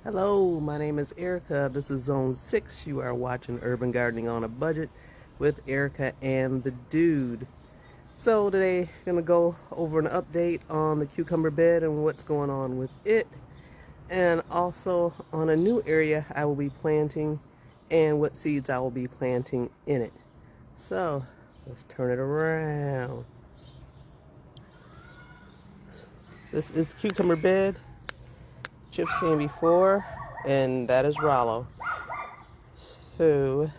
Hello, my name is Erica. This is Zone 6. You are watching Urban Gardening on a Budget with Erica and the Dude. So today, going to go over an update on the cucumber bed and what's going on with it. And also on a new area I will be planting and what seeds I will be planting in it. So, let's turn it around. This is the cucumber bed. You've seen before, and that is Rollo. So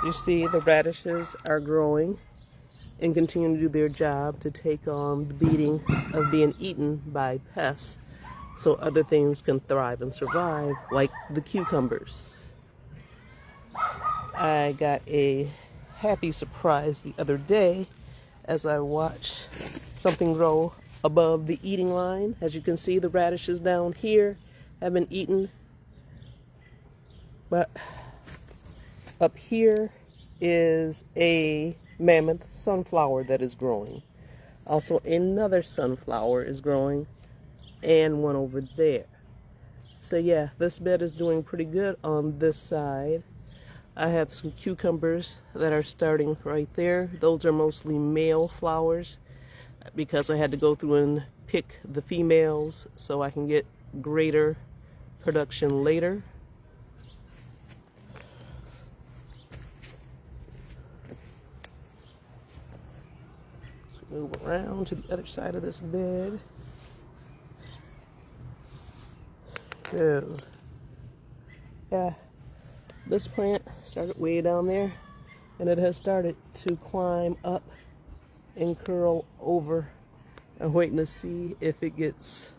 you see the radishes are growing and continue to do their job to take on the beating of being eaten by pests so other things can thrive and survive, like the cucumbers. I got a happy surprise the other day as I watched something grow above the eating line. As you can see, the radishes down here have been eaten, but up here is a mammoth sunflower that is growing. Also another sunflower is growing, and one over there. So yeah, this bed is doing pretty good on this side. I have some cucumbers that are starting right there. Those are mostly male flowers because I had to go through and pick the females so I can get greater production later. Let's move around to the other side of this bed. So, yeah, this plant started way down there and it has started to climb up and curl over. I'm waiting to see if it gets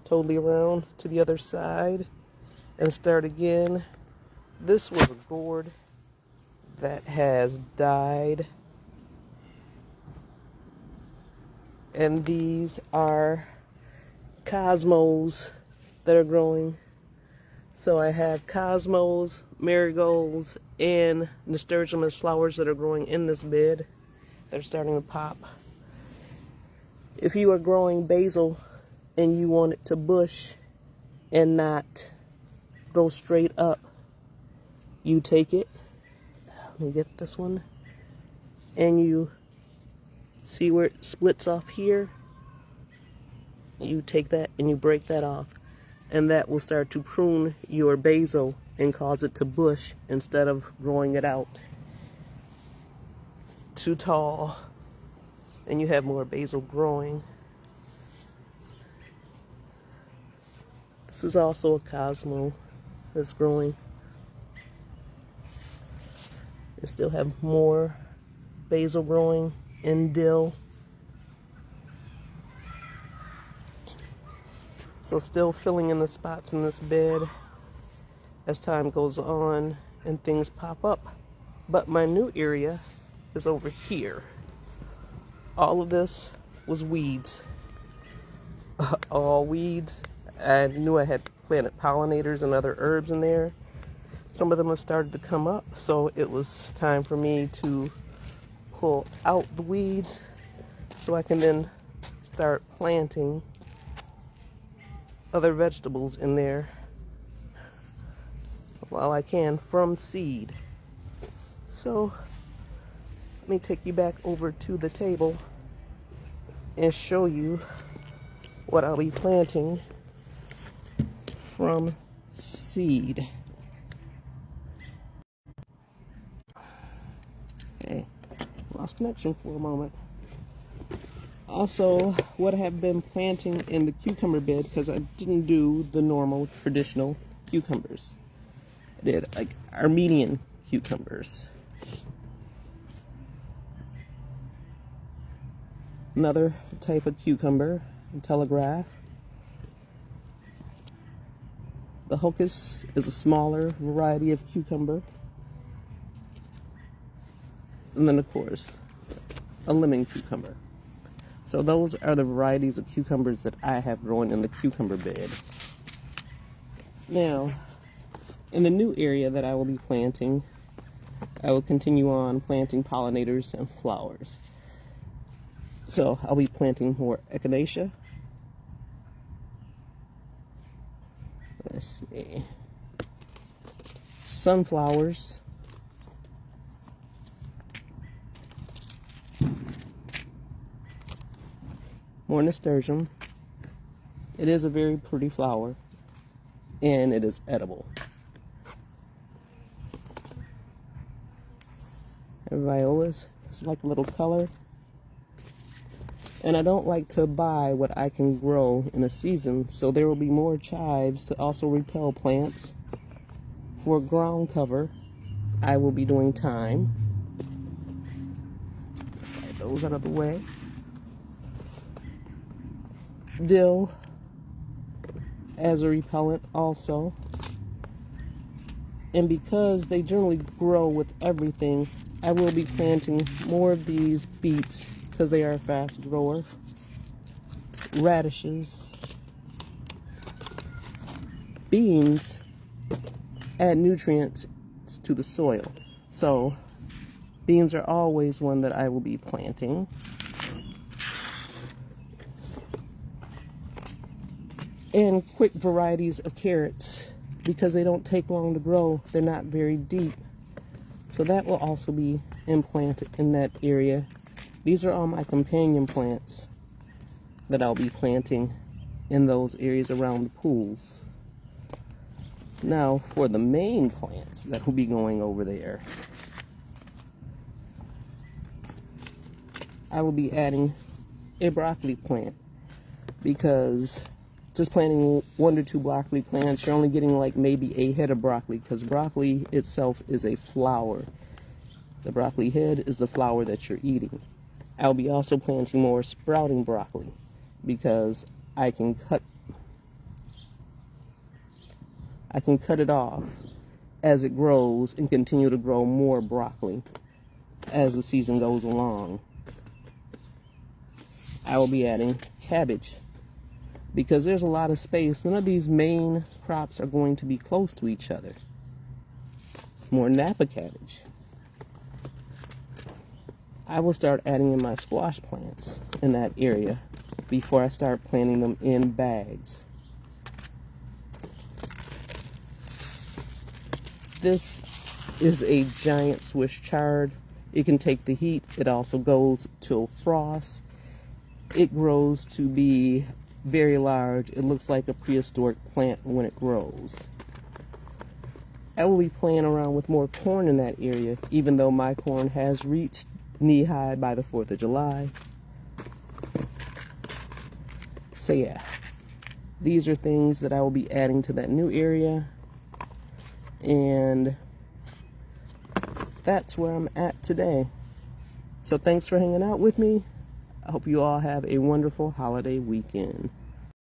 totally around to the other side and start again. This was a gourd that has died, and these are cosmos that are growing. So I have cosmos, marigolds, and nasturtium flowers that are growing in this bed. They're starting to pop. If you are growing basil and you want it to bush and not grow straight up, you take it, let me get this one, and you see where it splits off here? You take that and you break that off, and that will start to prune your basil and cause it to bush instead of growing it out too tall, and you have more basil growing. This is also a cosmo that's growing. I still have more basil growing and dill. So still filling in the spots in this bed as time goes on and things pop up. But my new area is over here. All of this was weeds. All weeds. I knew I had planted pollinators and other herbs in there. Some of them have started to come up, so it was time for me to pull out the weeds so I can then start planting other vegetables in there while I can from seed. So let me take you back over to the table and show you what I'll be planting from seed. Okay, lost connection for a moment. Also, what I have been planting in the cucumber bed, because I didn't do the normal traditional cucumbers. I did like Armenian cucumbers. Another type of cucumber, Telegraph. The Hocus is a smaller variety of cucumber. And then, of course, a lemon cucumber. So those are the varieties of cucumbers that I have growing in the cucumber bed. Now, in the new area that I will be planting, I will continue on planting pollinators and flowers. So I'll be planting more echinacea, Let's see. Sunflowers. More nasturtium. It is a very pretty flower, and it is edible. And violas. It's like a little color. And I don't like to buy what I can grow in a season, so there will be more chives to also repel plants. For ground cover, I will be doing thyme. Slide those out of the way. Dill as a repellent also. And because they generally grow with everything, I will be planting more of these beets because they are a fast grower. Radishes. Beans add nutrients to the soil. So beans are always one that I will be planting. And quick varieties of carrots, because they don't take long to grow. They're not very deep. So that will also be implanted in that area. These are all my companion plants that I'll be planting in those areas around the pools. Now for the main plants that will be going over there, I will be adding a broccoli plant, because just planting 1 to 2 broccoli plants, you're only getting like maybe a head of broccoli, because broccoli itself is a flower. The broccoli head is the flower that you're eating. I'll be also planting more sprouting broccoli, because I can cut it off as it grows and continue to grow more broccoli as the season goes along. I will be adding cabbage, because there's a lot of space. None of these main crops are going to be close to each other. More Napa cabbage. I will start adding in my squash plants in that area before I start planting them in bags. This is a giant Swiss chard. It can take the heat. It also goes till frost. It grows to be very large. It looks like a prehistoric plant when it grows. I will be playing around with more corn in that area, even though my corn has reached knee-high by the 4th of July. So yeah, these are things that I will be adding to that new area, and that's where I'm at today. So thanks for hanging out with me. I hope you all have a wonderful holiday weekend.